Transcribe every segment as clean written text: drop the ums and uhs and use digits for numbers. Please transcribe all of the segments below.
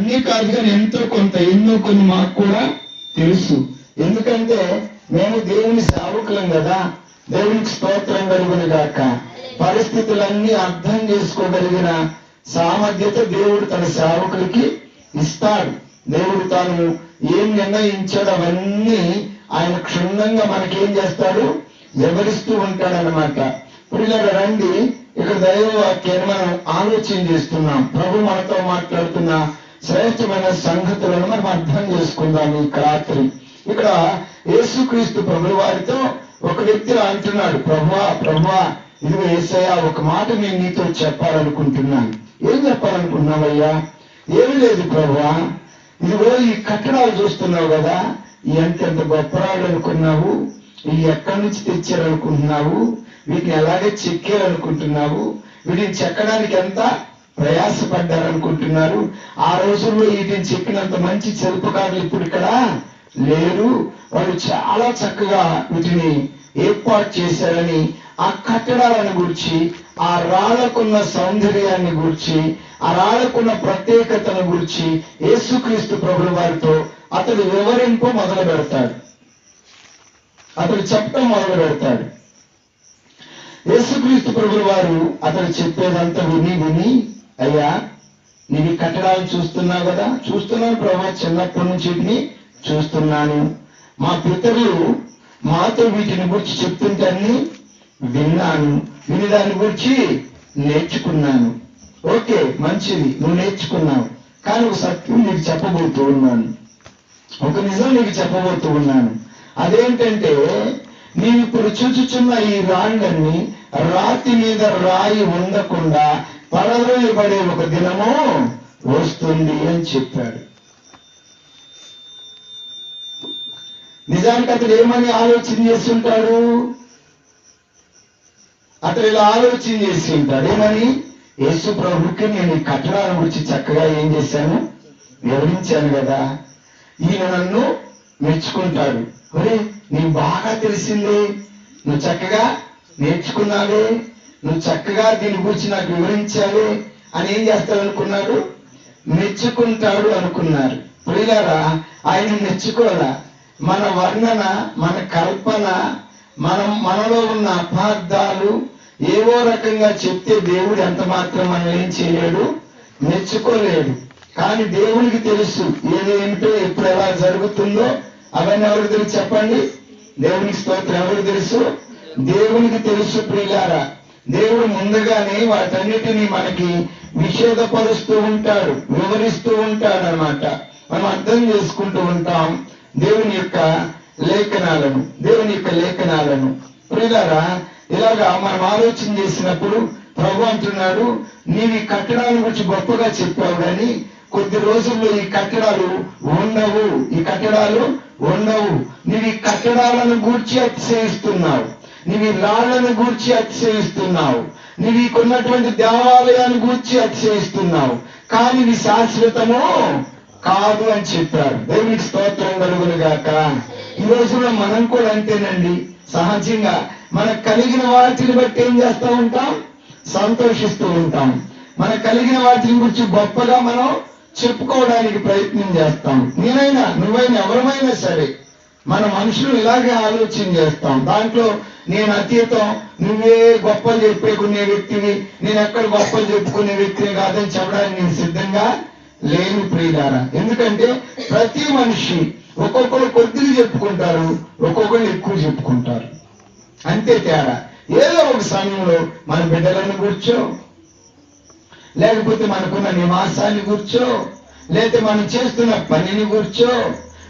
అన్నీ కాదు కానీ ఎంతో కొంత ఎన్నో కొన్ని మాకు కూడా తెలుసు. ఎందుకంటే మేము దేవుని సేవకులం కదా. దేవునికి స్తోత్రం కలుగును గాక. పరిస్థితులన్నీ అర్థం చేసుకోగలిగిన సామర్థ్యత దేవుడు తన సేవకులకి ఇస్తాడు. దేవుడు తాను ఏం నిర్ణయించాడు అవన్నీ ఆయన క్షుణ్ణంగా మనకేం చేస్తాడు, వివరిస్తూ ఉంటాడనమాట. ఇప్పుడు ఇలా రండి, ఇక్కడ దైవ వాక్యాన్ని మనం ఆలోచన చేస్తున్నాం. ప్రభు మనతో మాట్లాడుతున్న శ్రేష్టమైన సంగతులను మనం అర్థం చేసుకుందాం ఈ రాత్రి. ఇక్కడ యేసుక్రీస్తు ప్రభు వారితో ఒక వ్యక్తి అంటున్నాడు, ప్రభువా ఇదిగో యేసయ్యా, ఒక మాట నేను నీతో చెప్పాలనుకుంటున్నాను. ఏం చెప్పాలనుకుంటున్నావయ్యా? ఏమి లేదు ప్రభువా, ఇదిగో ఈ కట్టడాలు చూస్తున్నావు కదా, ఎంతెంత గొప్పరాళ్ళు అనుకున్నావు, ఇవి ఎక్కడి నుంచి తెచ్చారనుకుంటున్నావు, వీటిని ఎలాగే చెక్కారనుకుంటున్నావు, వీటిని చెక్కడానికి ఎంత ప్రయాసపడ్డారనుకుంటున్నారు. ఆ రోజుల్లో వీటిని చెక్కినంత మంచి శిల్పకారులు ఇప్పుడు ఇక్కడ లేరు. వాళ్ళు చాలా చక్కగా వీటిని ఏర్పాటు చేశారని ఆ కట్టడాలను గురించి, ఆ రాళ్లకున్న సౌందర్యాన్ని గురించి, ఆ రాళ్లకున్న ప్రత్యేకతను గురించి యేసుక్రీస్తు ప్రభుల వారితో అతడు వివరింపు మొదలు పెడతాడు. అతడు చెప్పడం మొదలు పెడతాడు. యేసుక్రీస్తు ప్రభుల వారు అతడు చెప్పేదంతా విని అయ్యా నీవి కట్టడాలు చూస్తున్నావు కదా. చూస్తున్నాను ప్రభు, చిన్నప్పటి నుంచి వీటిని చూస్తున్నాను. మా పితరులు మాతో వీటిని గురించి చెప్తుంటే విన్నాను, విని దాని గురించి నేర్చుకున్నాను. ఓకే, మంచిది, నువ్వు నేర్చుకున్నావు. కానీ ఒక సత్యం నీకు చెప్పబోతూ ఉన్నాను, ఒక నిజం నీకు చెప్పబోతూ ఉన్నాను. అదేంటంటే నీవు ఇప్పుడు చూచుచున్న ఈ రాళ్ళన్నీ రాతి మీద రాయి ఉండకుండా పడవేయబడే ఒక దినము వస్తుంది అని చెప్పాడు. నిజానికి అతడు ఏమని ఆలోచన చేస్తుంటాడు? అతడు ఇలా ఆలోచన చేసి ఉంటాడు, ఏమని? యేసు ప్రభుకి నేను ఈ కట్టడాల గురించి చక్కగా ఏం చేశాను, వివరించాను కదా, ఈయన నన్ను మెచ్చుకుంటాడు. ఒరే, నీకు బాగా తెలిసిందే, నువ్వు చక్కగా నేర్చుకున్నావే, నువ్వు చక్కగా దీని గురించి నాకు వివరించావే అని ఏం చేస్తాడు అనుకున్నాడు, మెచ్చుకుంటాడు అనుకున్నారు. ప్రియులారా, ఆయన మెచ్చుకోరా. మన వర్ణన, మన కల్పన, మనలో ఉన్న అపార్థాలు ఏవో రకంగా చెప్తే దేవుడు ఎంత మాత్రం మనం ఏం చేయలేడు, మెచ్చుకోలేడు. కానీ దేవుడికి తెలుసు ఏదేంటో ఎప్పుడు ఎలా జరుగుతుందో అవన్నీ ఎవరికి తెలుసు చెప్పండి? దేవునికి స్తోత్రం. ఎవరికి తెలుసు? దేవునికి తెలుసు. ప్రియులారా, దేవుడు ముందుగానే వాటన్నిటినీ మనకి నిషేధపరుస్తూ ఉంటాడు, వివరిస్తూ ఉంటాడు అన్నమాట. మనం అర్థం చేసుకుంటూ ఉంటాం దేవుని యొక్క లేఖనాలను. ప్రియులారా, ఇలాగా మనం ఆలోచన చేసినప్పుడు ప్రభు అంటున్నాడు, నీవు ఈ కట్టడాల గురించి గొప్పగా చెప్పావు, కానీ కొద్ది రోజుల్లో ఈ కట్టడాలు ఉండవు. నీవు ఈ కట్టడాలను గూర్చి అతిశయిస్తున్నావు, నీవు ఈ రాళ్లను గూర్చి అతిశయిస్తున్నావు, నీవు ఈకున్నటువంటి దేవాలయాన్ని గూర్చి అతిశయిస్తున్నావు, కానీ ఇది శాశ్వతము కాదు అని చెప్పారు. దేవునికి స్తోత్రం కలుగును గాక. ఈ రోజుల్లో మనం కూడా అంతేనండి. సహజంగా మనకు కలిగిన వాటిని బట్టి ఏం చేస్తూ ఉంటాం, సంతోషిస్తూ ఉంటాం. మనకు కలిగిన వాటిని గురించి గొప్పగా మనం చెప్పుకోవడానికి ప్రయత్నం చేస్తాం. నేనైనా, నువ్వైనా, ఎవరమైనా సరే మన మనుషులు ఇలాగే ఆలోచన చేస్తాం. దాంట్లో నేను అతీతం, నువ్వే గొప్పలు చెప్పుకునే వ్యక్తివి, నేను ఎక్కడ గొప్పలు చెప్పుకునే వ్యక్తిని కాదని చెప్పడానికి నేను సిద్ధంగా లేను ప్రియులారా. ఎందుకంటే ప్రతి మనిషి ఒక్కొక్కరు కొద్దిగా చెప్పుకుంటారు, ఒక్కొక్కరు ఎక్కువ చెప్పుకుంటారు, అంతే తేడా. ఏదో ఒక సమయంలో మన బిడ్డలను కూర్చో, లేకపోతే మనకున్న నివాసాన్ని కూర్చో, లేకపోతే మనం చేస్తున్న పనిని కూర్చో,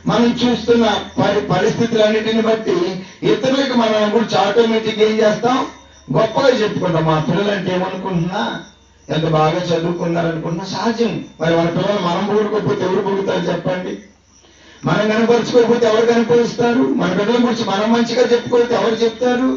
మనం చూస్తున్న పరిస్థితులన్నిటిని బట్టి ఇతరులకు మన గురించి ఆటోమేటిక్ ఏం చేస్తాం, గొప్పగా చెప్పుకుంటాం. మా పిల్లలంటే ఏమనుకుంటున్నా, ఎంత బాగా చదువుకున్నారనుకుంటున్నా సహజం. మరి మన పిల్లలు మనం పొగుడుకోకపోతే ఎవరు పొగుడుతారు చెప్పండి? మనం కనపరుచుకోకపోతే ఎవరు కనపరుస్తారు? మన బిడ్డల గురించి మనం మంచిగా చెప్పుకోకపోతే ఎవరు చెప్తారు?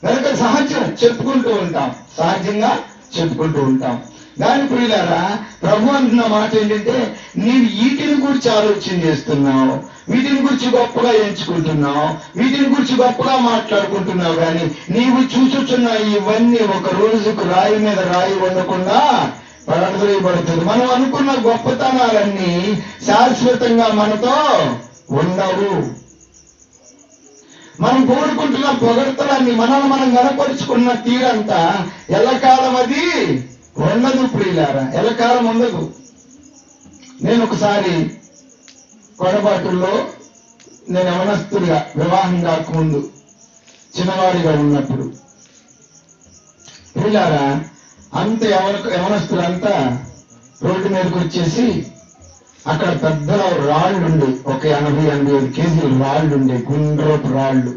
కనుక సహజం చెప్పుకుంటూ ఉంటాం, సహజంగా చెప్పుకుంటూ ఉంటాం. దాని ప్రియులారా, ప్రభు అంటున్న మాట ఏంటంటే, నీవు వీటిని గురించి ఆలోచన చేస్తున్నావు, వీటిని గురించి గొప్పగా ఎంచుకుంటున్నావు, వీటిని గురించి గొప్పగా మాట్లాడుకుంటున్నావు, కానీ నీవు చూచుచున్న ఇవన్నీ ఒక రోజుకు రాయి మీద రాయి ఉండకుండా పడద్రోయబడుతుంది. మనం అనుకున్న గొప్పతనాలన్నీ శాశ్వతంగా మనతో ఉండవు. మనం కోరుకుంటున్న పొగడ్తలన్నీ మనల్ని మనం గనపరుచుకున్న తీరంతా ఎల్లకాలం అది ఉండదు ప్రియులారా, ఎల్లకాలం ఉండదు. నేను ఒకసారి కొడబాటుల్లో, నేను యవనస్తుడిగా వివాహం కాకముందు చిన్నవాడిగా ఉన్నప్పుడు ప్రియులారా, అంత యవనస్తులంతా రోడ్డు మీదకి వచ్చేసి అక్కడ పెద్ద రాళ్ళుండి, ఒక 80-85 కేజీలు రాళ్ళుండే, గుండ్రపు రాళ్ళు.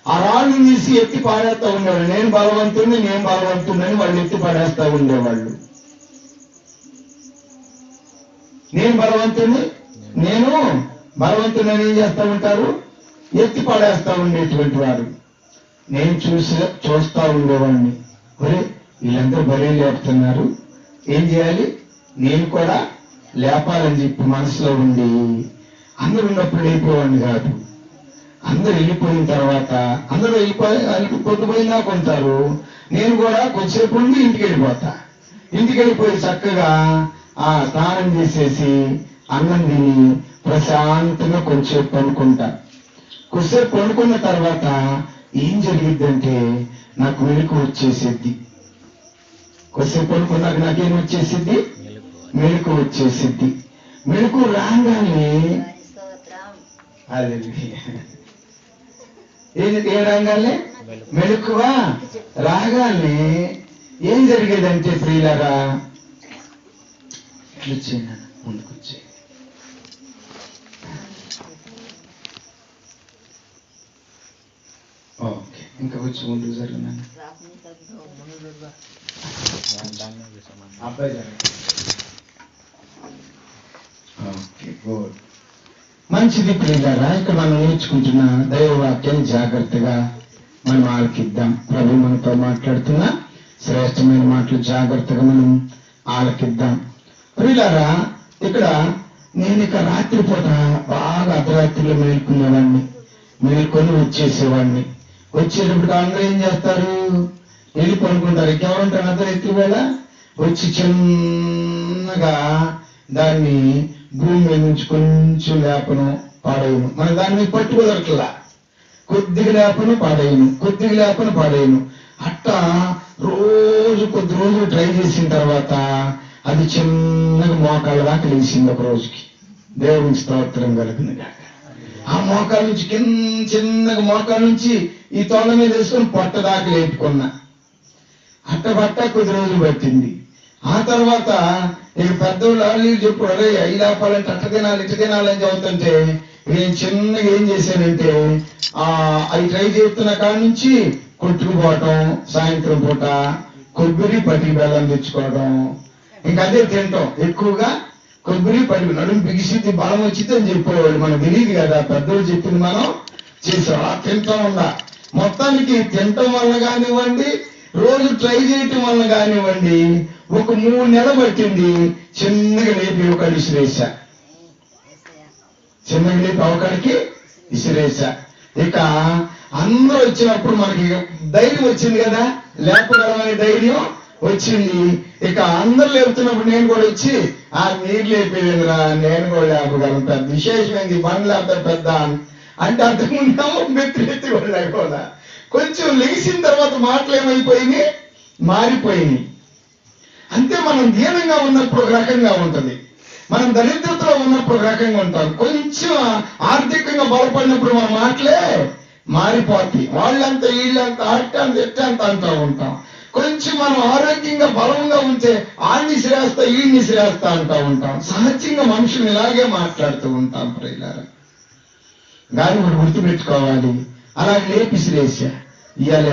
ఆ రాళ్ళు తీసి ఎత్తి పాడేస్తా ఉండేవాళ్ళు. నేను బలవంతుడిని వాళ్ళు ఎత్తి పడేస్తా ఉండేవాళ్ళు. నేను బలవంతుడిని ఏం చేస్తా ఉంటారు, ఎత్తి పడేస్తా ఉండేటువంటి వారు. నేను చూస్తా ఉండేవాడిని. ఒరే, వీళ్ళందరూ బలి లేపుతున్నారు, ఏం చేయాలి, నేను కూడా లేపాలని చెప్పి మనసులో ఉండి, అందరూ ఉన్నప్పుడు వెళ్ళిపోవాడిని కాదు. అందరూ వెళ్ళిపోయిన తర్వాత అందరూ పొద్దుపోయినా కొంటారు, నేను కూడా కొంచెంసేపు ఉండి ఇంటికి వెళ్ళిపోతా. ఇంటికి వెళ్ళిపోయి చక్కగా స్నానం చేసేసి అన్నం తిని ప్రశాంతంగా కొంచెంసేపు పడుకుంటా. కొంచెంసేపు పడుకున్న తర్వాత ఏం జరిగిద్దంటే నాకు మెలకు వచ్చేసిద్ది. కొంచెంసేపు పడుకున్నాక నాకేం వచ్చేసిద్ది, మెలకు వచ్చేసిద్ది. మెలకు రాగానే అదే ఏ రాగానే మెలకువా రాగానే ఏం జరిగేదంటే ప్రియులారా, ముందుకు వచ్చే ఓకే, ఇంకా వచ్చి ముందుకు జరుగుతున్నాను. అబ్బాయి ఓకే, గుడ్, మంచిది ప్రియులారా. ఇక్కడ మనం నేర్చుకుంటున్న దైవవాక్యాన్ని జాగ్రత్తగా మనం ఆలకిద్దాం. ప్రభు మనతో మాట్లాడుతున్న శ్రేష్టమైన మాటలు జాగ్రత్తగా మనం ఆలకిద్దాం. ప్రియులారా, ఇక్కడ నేను ఇక రాత్రిపూట బాగా అర్ధరాత్రిలో మేల్కొనేవాడిని. మేల్కొని వచ్చేసేవాడిని. వచ్చేటప్పుడు అందరూ ఏం చేస్తారు, వెళ్ళి పనుకుంటారు. ఇంకెవరుంటారు అర్ధరాత్రి వేళ వచ్చి చిన్నగా దాన్ని భూమి మీద నుంచి కొంచెం లేపను పాడేయను. మన దాని మీద పట్టుకోదరట్లా, కొద్దిగా లేపను పాడేయను. అట్టా కొద్ది రోజులు ట్రై చేసిన తర్వాత అది చిన్నగా మోకాళ్ళ దాకా లేచింది ఒక రోజుకి. దేవునికి స్తోత్రం కలుగును గాక. ఆ మోకాళ్ళ నుంచి చిన్నగా మోకాళ్ళ నుంచి ఈ తోళ్ళ మీద వేసుకొని పొట్ట దాకా లేపుకున్నా. అట్ట కొద్ది రోజులు పట్టింది. ఆ తర్వాత ఇక పెద్దోళ్ళు వాళ్ళు చెప్పు, అరే అవి లేపాలంటే అట్ట తినాలని చదువుతుంటే నేను చిన్నగా ఏం చేశానంటే అవి ట్రై చేస్తున్న కాడి నుంచి కొట్టుకుపోవటం, సాయంత్రం పూట కొబ్బరి పట్టి బెల్లం తెచ్చుకోవడం, ఇంకా అదే తింటాం. ఎక్కువగా కొబ్బరి పట్టి నడుము బిగిసిద్ది, బలం వచ్చింది అని చెప్పేవాళ్ళు. మనకు తెలియదు కదా, పెద్దోళ్ళు చెప్పింది మనం చేసాం. తింటా ఉందా, మొత్తానికి తినటం వల్ల కానివ్వండి, రోజు ట్రై చేయటం వల్ల కానివ్వండి, ఒక 3 నెలలు పట్టింది. చిన్నగా లేపి ఒకటి విసిరేసా. ఇక అందరూ వచ్చినప్పుడు మనకి ధైర్యం వచ్చింది కదా, లేపగలమనే ధైర్యం వచ్చింది. ఇక అందరు లేపుతున్నప్పుడు నేను కూడా వచ్చి మీరు లేపేదిరా, నేను కూడా లేపగలను, పెద్ద విశేషమైంది బండ్లు లేపుతారు పెద్ద అంటే అంతకుముందేమో మెత్తి కూడా లేకపోదా. కొంచెం లెగిసిన తర్వాత మాటలు ఏమైపోయినాయి, మారిపోయినాయి. అంతే, మనం దీనంగా ఉన్నప్పుడు ఒక రకంగా ఉంటుంది, మనం దరిద్రతలో ఉన్నప్పుడు ఒక రకంగా ఉంటాం. కొంచెం ఆర్థికంగా బలపడినప్పుడు మన మాటలే మారిపోతాయి. వాళ్ళంతా వీళ్ళంతా అట్టంత అంటూ ఉంటాం. కొంచెం మనం ఆరోగ్యంగా బలంగా ఉంటే ఆడిని శ్రేస్తా వీడిని శ్రేస్తా అంటూ ఉంటాం. సహజంగా మనుషులు ఇలాగే మాట్లాడుతూ ఉంటాం ప్రియులారా. దాన్ని మనం గుర్తుపెట్టుకోవాలి. అలా లేపిసిరేసా. ఇవాళ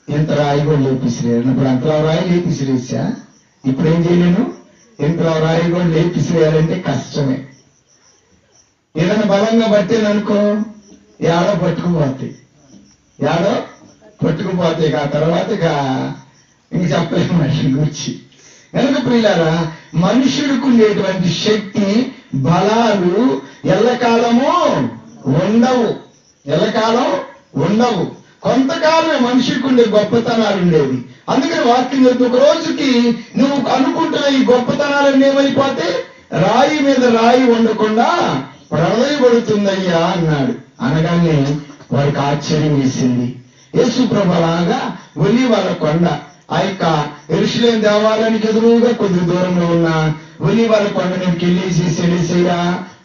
ఎంత రాయి కూడా లేపిసిరేయాలి. ఇప్పుడు అంతలో రాయి లేపిసిరేసా. ఇప్పుడు ఏం చేయలేను, ఇంతలో రాయి కూడా లేపిసిరేయాలంటే కష్టమే. ఏదైనా బలంగా పట్టేదనుకో యాడో పట్టుకుపోతాయి. ఆ తర్వాత ఇంక చెప్పలేము మనిషి గురించి. కనుక ప్రియులారా, మనుషుడికి ఉండేటువంటి శక్తి బలాలు ఎల్లకాలము ఉండవు. కొంతకాలమే మనిషికి ఉండే గొప్పతనాలు ఉండేవి. అందుకని వాక్యం చెప్తే ఒక రోజుకి నువ్వు అనుకుంటున్న ఈ గొప్పతనాలన్నీ ఏమైపోతే రాయి మీద రాయి ఉండకుండా ప్రళయపడుతుందయ్యా అన్నాడు. అనగానే వారికి ఆశ్చర్యం వేసింది. యేసు ప్రభులాగా ఒలీవల కొండ, ఆ యొక్క యెరూషలేము దేవాలయానికి ఎదురుగా కొద్ది దూరంలో ఉన్న ఒలీవల కొండ మీదకి వెళ్ళేసేయా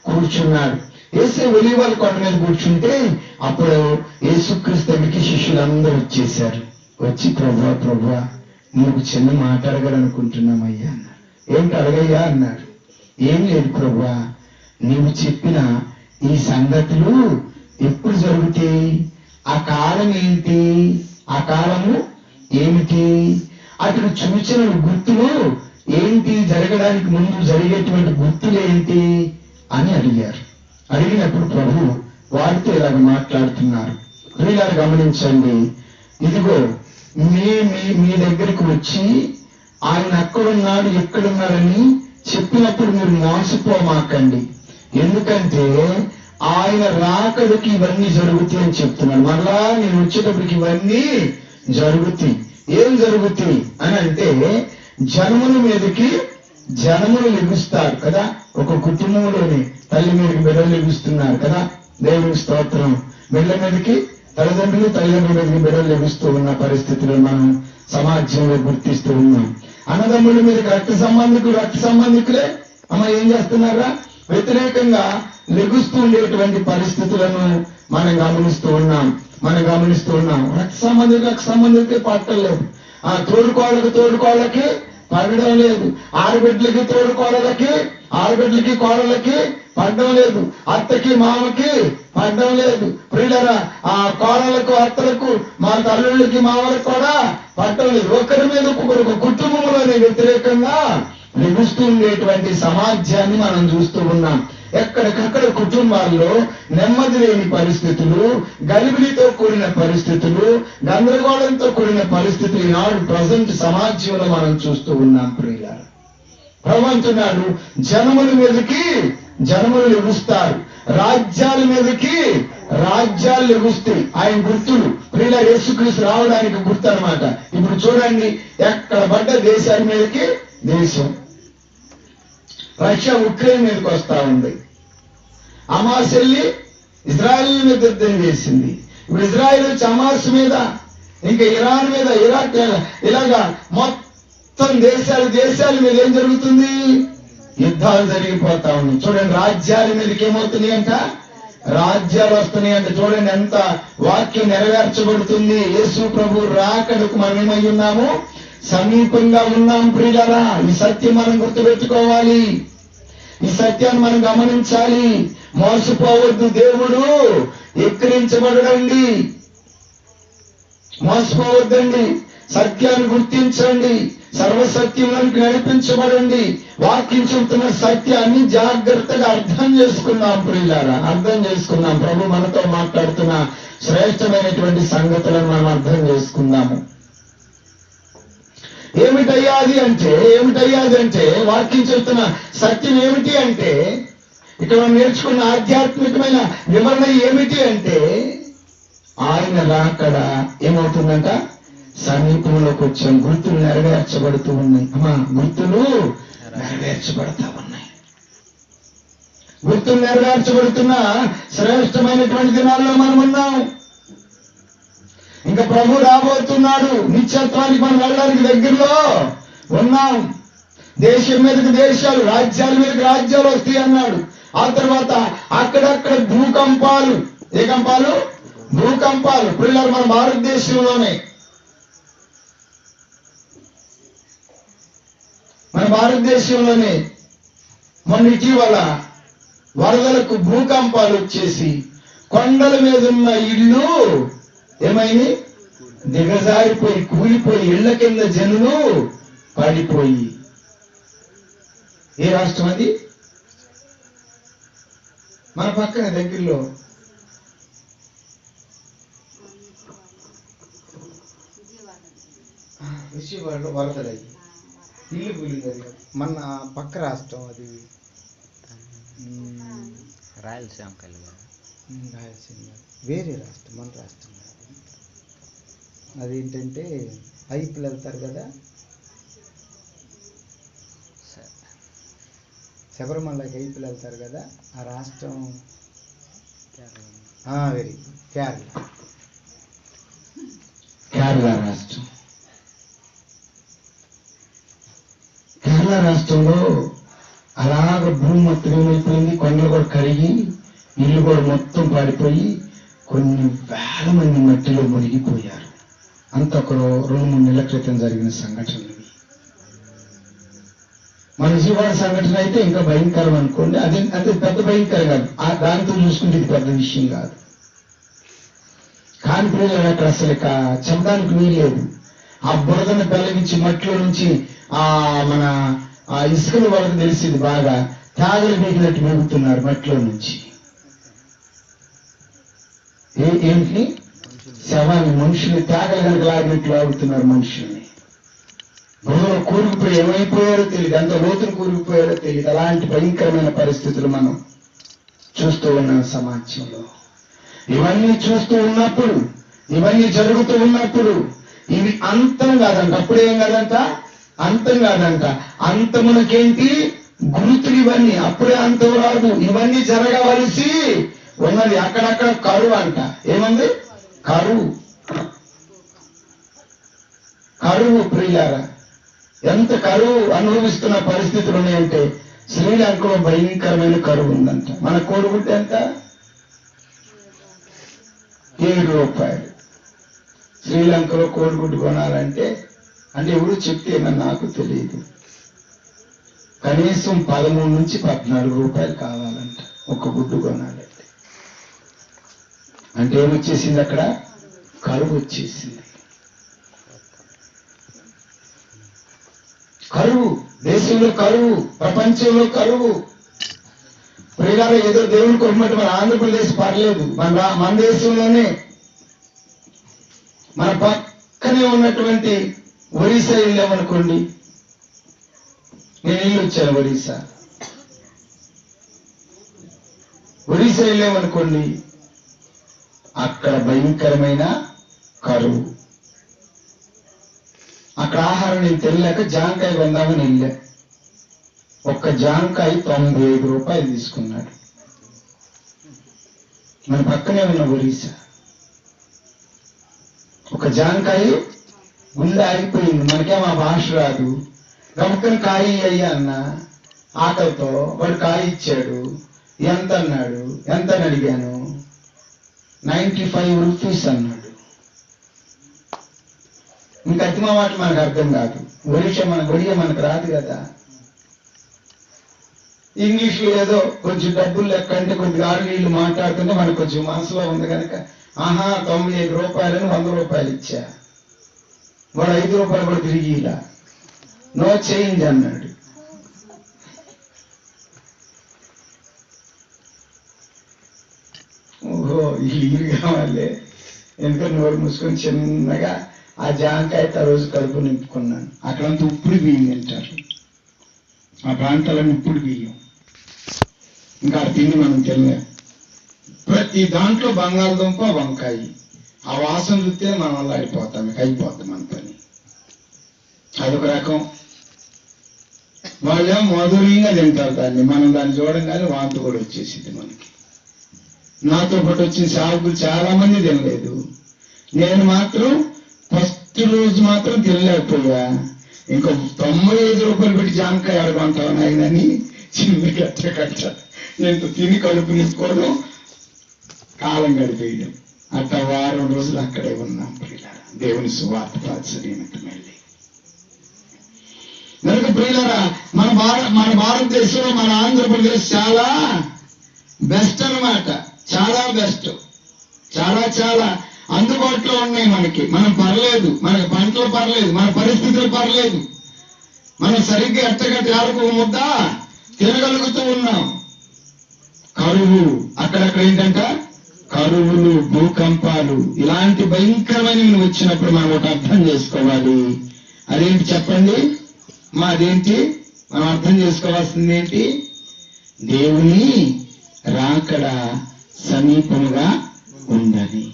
కూర్చున్నాడు. యేసు ఒలీవల కొండ మీద కూర్చుంటే అప్పుడు యేసుక్రీస్తు దగ్గరికి శిష్యులందరూ వచ్చేశారు. వచ్చి ప్రభువా నువ్వు చిన్న మాట అడగాలనుకుంటున్నామయ్యా అన్నారు. ఏమిటి అడగయ్యా అన్నాడు. ఏం లేదు ప్రభువా, నీవు చెప్పిన ఈ సంగతులు ఎప్పుడు జరుగుతాయి? ఆ కాలం ఏంటి? ఆ కాలము ఏమిటి? అతడు సూచనలు గుర్తులు ఏంటి? జరగడానికి ముందు జరిగేటువంటి గుర్తులు ఏంటి అని అడిగారు. అడిగినప్పుడు ప్రభు వారితో ఇలాగ మాట్లాడుతున్నారు. ఇలా గమనించండి, ఇదిగో మీ దగ్గరికి వచ్చి ఆయన అక్కడున్నాడు ఎక్కడున్నాడని చెప్పినప్పుడు మీరు మోసపోమాకండి. ఎందుకంటే ఆయన రాకడికి ఇవన్నీ జరుగుతాయి అని చెప్తున్నాడు. మళ్ళా నేను వచ్చేటప్పటికి ఇవన్నీ జరుగుతాయి. ఏం జరుగుతాయి అని అంటే జనముల మీదకి జనములు లెగుస్తారు కదా. ఒక కుటుంబంలోని తల్లి మీదకి బిడ్డలు లెగుస్తున్నారు కదా. దేవునికి స్తోత్రం. బిడ్డల మీదకి తల్లిదండ్రుల మీదకి బిడ్డలు లెగుస్తూ ఉన్న పరిస్థితులు మనం సమాజంలో గుర్తిస్తూ ఉన్నాం. అన్నదమ్ముల మీదకి రక్త సంబంధికులే అమ్మ ఏం చేస్తున్నారా? వ్యతిరేకంగా లెగుస్తూ ఉండేటువంటి పరిస్థితులను మనం గమనిస్తూ ఉన్నాం. రక్త సంబంధికులకి పట్టలేదు. ఆ తోడుకోళ్ళకి పడడం లేదు. ఆడబిడ్డలకి ఆడబిడ్డలకి కోడలకి పడడం లేదు. అత్తకి మామకి పడడం లేదు. ప్రియులరా, ఆ కోడలకు అత్తలకు మా తల్లుళ్ళకి మామలకు కూడా పడడం లేదు. ఒకరి మీద ఒకరు కుటుంబంలోని వ్యతిరేకంగా లెగుస్తూ ఉండేటువంటి సమాజాన్ని మనం చూస్తూ ఉన్నాం. ఎక్కడికక్కడ కుటుంబాల్లో నెమ్మది లేని పరిస్థితులు, గలిబిలితో కూడిన పరిస్థితులు, గందరగోళంతో కూడిన పరిస్థితులు ఈనాడు ప్రజెంట్ సమాజంలో మనం చూస్తూ ఉన్నాం. ప్రియులారా, ప్రభు అంటున్నాడు, జనముల మీదకి జనములు లెగుస్తారు, రాజ్యాల మీదకి రాజ్యాలు లెగుస్తాయి. ఆయన గుర్తులు ప్రియుల యేసుక్రీస్తు రావడానికి గుర్తు అన్నమాట. ఇప్పుడు చూడండి, ఎక్కడ పడ్డ దేశాల మీదకి దేశం. రష్యా ఉక్రెయిన్ మీదకి వస్తా ఉంది. హమాస్ వెళ్ళి ఇజ్రాయెల్ మీద యుద్ధం చేసింది. ఇప్పుడు ఇజ్రాయెల్ వచ్చి హమాస్ మీద, ఇంకా ఇరాన్ మీద, ఇరాక్, ఇలాగా మొత్తం దేశాల మీద ఏం జరుగుతుంది? యుద్ధాలు జరిగిపోతా ఉన్నాయి. చూడండి, రాజ్యాల మీదకి ఏమవుతుంది అంట? రాజ్యాలు వస్తున్నాయి అంటే చూడండి ఎంత వాక్యం నెరవేర్చబడుతుంది. యేసు ప్రభు రాకడకు మనం ఏమై ఉన్నాము? సమీపంగా ఉన్నాం. ప్రియులారా, ఈ సత్యం మనం గుర్తుపెట్టుకోవాలి. ఈ సత్యాన్ని మనం గమనించాలి. మోసపోవద్దు. దేవుడు ఎక్కిరించబడండి, మోసపోవద్దండి. సత్యాన్ని గుర్తించండి. సర్వసత్యంలోకి నడిపించబడండి. వాక్యం చెబుతున్న సత్యాన్ని జాగ్రత్తగా అర్థం చేసుకున్నాం. ప్రియులారా, అర్థం చేసుకున్నాం. ప్రభు మనతో మాట్లాడుతున్న శ్రేష్టమైనటువంటి సంగతులను మనం అర్థం చేసుకున్నాము. ఏమిటయ్యా అది అంటే వాక్యం చెప్తున్న సత్యం ఏమిటి అంటే, ఇక్కడ మనం నేర్చుకున్న ఆధ్యాత్మికమైన వివరణ ఏమిటి అంటే, ఆయన రాకడ ఏమవుతుందంట? సమీపంలోకి వచ్చాం. గుర్తులు నెరవేర్చబడుతూ ఉన్నాయి. అమ్మా, గుర్తులు నెరవేర్చబడతా ఉన్నాయి. గుర్తులు నెరవేర్చబడుతున్న శ్రేష్టమైనటువంటి దినాల్లో మనం ఉన్నాం. ఇంకా ప్రభు రాబోతున్నాడు. నిత్యత్వానికి మనం వెళ్ళడానికి దగ్గరలో ఉన్నాం. దేశం మీదకి దేశాలు, రాజ్యాల మీదకి రాజ్యాలు వస్తాయి అన్నాడు. ఆ తర్వాత అక్కడక్కడ భూకంపాలు. ఏ కంపాలు? భూకంపాలు. పిల్లలు మన భారతదేశంలోనే మొన్న ఇటీవల వరదలకు భూకంపాలు వచ్చేసి కొండల మీద ఉన్న ఇళ్ళు ఏమైంది? దిగజారిపోయి కూలిపోయి ఇళ్ల కింద జనులు పడిపోయి. ఏ రాష్ట్రం అది? మన పక్కన దగ్గరలో విజయవాడలో వరదలయ్యి ఇల్లు కూలింది. మన పక్క రాష్ట్రం అది రాయలసీమ. వేరే రాష్ట్రం, మన రాష్ట్రం. అదేంటంటే ఐపీఎల్ వెళ్తారు కదా, శబరిమలకి ఐపీఎల్ వెళ్తారు కదా, ఆ రాష్ట్రం వెరీ గుడ్, కేరళ రాష్ట్రం. కేరళ రాష్ట్రంలో అలాగ భూమి మొత్తం ఏమైపోయింది, కొండలు కూడా కరిగి ఇల్లు కూడా మొత్తం పాడిపోయి కొన్ని వేల మంది మట్టిలో మునిగిపోయారు. అంత ఒక 2-3 నెలల క్రితం జరిగిన సంఘటనలు. మన విజయవాడ సంఘటన అయితే ఇంకా భయంకరం అనుకోండి, అదే పెద్ద భయంకరం కాదు, దానితో చూసుకుంటే ఇది పెద్ద విషయం కాదు. కానీ పిల్లలు అక్కడ అసలు చెప్పడానికి వీలు లేదు. ఆ బురదను పెళ్ళగించి మట్టిలో నుంచి మన ఇసుకల వరకు తెలిసింది బాగా త్యాగలు బీగినట్టు మెగుతున్నారు మట్టిలో నుంచి. ఏంటి శవాన్ని, మనుషుల్ని త్యాగలు కనుక లాగినట్లు లాగుతున్నారు మనుషుల్ని. బురదలో కూరుకుపోయి ఏమైపోయారో తెలియదు, ఎంత లోతులు కూరుకుపోయారో తెలియదు. అలాంటి భయంకరమైన పరిస్థితులు మనం చూస్తూ ఉన్నాం సమాజంలో. ఇవన్నీ చూస్తూ ఉన్నప్పుడు, ఇవన్నీ జరుగుతూ ఉన్నప్పుడు ఇవి అంతం కాదంట. అప్పుడేం కాదంట, అంతం కాదంట. అంతమునకేంటి గుర్తులు ఇవన్నీ, అప్పుడే అంతం రాదు. ఇవన్నీ జరగవలసి ఉన్నది. అక్కడక్కడ కరువు అంట. ఏమంది? కరువు. కరువు ప్రియులారా, ఎంత కరువు అనుభవిస్తున్న పరిస్థితులు ఉన్నాయంటే శ్రీలంకలో భయంకరమైన కరువు ఉందంట. మన కోడిగుడ్డు ఎంత? 7 రూపాయలు. శ్రీలంకలో కోడిగుడ్డు కొనాలంటే, అంటే ఎవరు చెప్తే నాకు తెలియదు, కనీసం 13 నుంచి 14 రూపాయలు కావాలంట ఒక గుడ్డు కొనాలంటే. అంటే ఏమొచ్చేసింది అక్కడ? కరువు వచ్చేసింది. కరువు, దేశంలో కరువు, ప్రపంచంలో కరువు. ప్రియులారా, ఏదో దేవుని కొమ్మటి మన ఆంధ్రప్రదేశ్ పర్లేదు, మన దేశంలోనే మన పక్కనే ఉన్నటువంటి ఒరిస్సా వెళ్ళామనుకోండి. నేను ఇల్లు వచ్చాను ఒరిస్సా వెళ్ళామనుకోండి, అక్కడ భయంకరమైన కరువు. అక్కడ ఆహారం నేను తెలియక జాంకాయ కొందామని వెళ్ళా. ఒక్క జాంకాయ 95 రూపాయలు తీసుకున్నాడు. మన పక్కనే ఉన్న ఒరిస్సా. ఒక జాంకాయ గుండె ఆగిపోయింది. మనకేం ఆ భాష రాదు. గమకని కాయ అయ్యా అన్న ఆకలితో. వాడు కాయ ఇచ్చాడు. ఎంత అన్నాడు? ఎంత అని అడిగాను. 95 రూపీస్ అన్నాడు. ఇంకా అతిమా మాట మనకు అర్థం కాదు. ఒడియా మనకు రాదు కదా. ఇంగ్లీష్లో ఏదో కొంచెం డబ్బులు లెక్క అంటే కొద్దిగా వీళ్ళు మాట్లాడుతుంటే మనకు కొంచెం మనసులో ఉంది కనుక 95 రూపాయలని 100 రూపాయలు ఇచ్చా. వాడు 5 రూపాయలు కూడా తిరిగి ఇలా నో చేంజ్ అన్నాడు. ఓహో వీళ్ళు కావాలి. ఎందుకంటే నోరు మూసుకొని చిన్నగా ఆ జాంకాయ ఆ రోజు కడుపు నింపుకున్నాను. అక్కడంతా ఉప్పుడు బియ్యం తింటారు. ఆ ప్రాంతాలను ఉప్పుడు బియ్యం. ఇంకా తిండి మనం తినలేం. ప్రతి దాంట్లో బంగాళదుంప, వంకాయ. ఆ వాసన చూస్తే మనం వల్ల అయిపోతాం, అయిపోతాం మన పని. అదొక రకం. వాళ్ళేమో మధురంగా తింటారు దాన్ని. మనం దాన్ని చూడంగానే వాంతి కూడా వచ్చేసింది మనకి. నాతో పాటు వచ్చిన సాగులు చాలా మంది తినలేదు. నేను మాత్రం ఫస్ట్ రోజు మాత్రం తినలేకపోయా. ఇంకా 95 రూపాయలు పెట్టి జామకాయ ఆడుకుంటావు నాయనని చిన్న కట్ట నేను తిని కడుపు నింపుకోవడం, కాలం గడిపేయడం. అట్లా వారం రోజులు అక్కడే ఉన్నాం ప్రియులారా, దేవుని సువార్త ప్రాచుర్యమైంది. మళ్ళీ కనుక ప్రియులారా, మన భారతదేశంలో మన ఆంధ్రప్రదేశ్ చాలా బెస్ట్ అన్నమాట. చాలా బెస్ట్. చాలా అందుబాటులో ఉన్నాయి మనకి. మనం పర్లేదు, మనకి పంటలు పర్లేదు, మన పరిస్థితులు పర్లేదు. మనం సరిగ్గా ఎట్టగట్టి ఆడుకో ముద్ద తినగలుగుతూ ఉన్నాం. కరువు, అక్కడక్కడ ఏంటంట కరువులు, భూకంపాలు, ఇలాంటి భయంకరమైనవి వచ్చినప్పుడు మనం ఒకటి అర్థం చేసుకోవాలి. అదేంటి చెప్పండి? అదేంటి మనం అర్థం చేసుకోవాల్సింది ఏంటి? దేవుని రాకడ సమీపముగా ఉండాలి.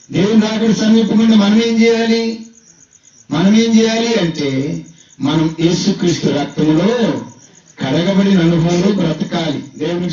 దేవుని రాకడ సమీపంగా మనం ఏం చేయాలి? మనం ఏం చేయాలి అంటే మనం యేసుక్రీస్తు రక్తంలో కడగబడిన అనుభవంలో బ్రతకాలి. దేవుని